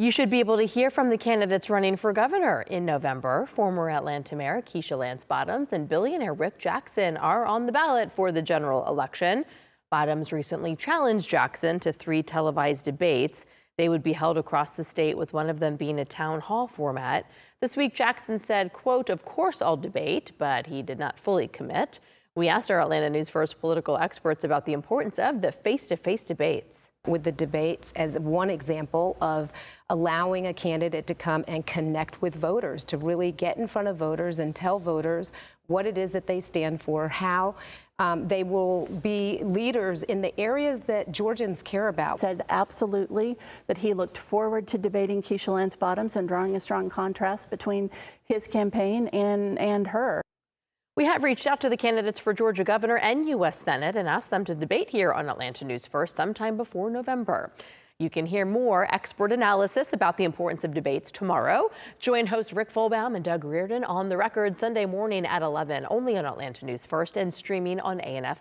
You should be able to hear from the candidates running for governor in November. Former Atlanta Mayor Keisha Bottoms and billionaire Rick Jackson are on the ballot for the general election. Bottoms recently challenged Jackson to 3 televised debates. They would be held across the state, with one of them being a town hall format. This week, Jackson said, quote, "Of course I'll debate," but he did not fully commit. We asked our Atlanta News First political experts about the importance of the face-to-face debates. With the debates as one example of allowing a candidate to come and connect with voters, to really get in front of voters and tell voters what it is that they stand for, how they will be leaders in the areas that Georgians care about. Said absolutely that he looked forward to debating Keisha Bottoms and drawing a strong contrast between his campaign and her. We have reached out to the candidates for Georgia governor and U.S. Senate and asked them to debate here on Atlanta News First sometime before November. You can hear more expert analysis about the importance of debates tomorrow. Join hosts Rick Folbaum and Doug Reardon on The Record Sunday morning at 11, only on Atlanta News First and streaming on ANF+.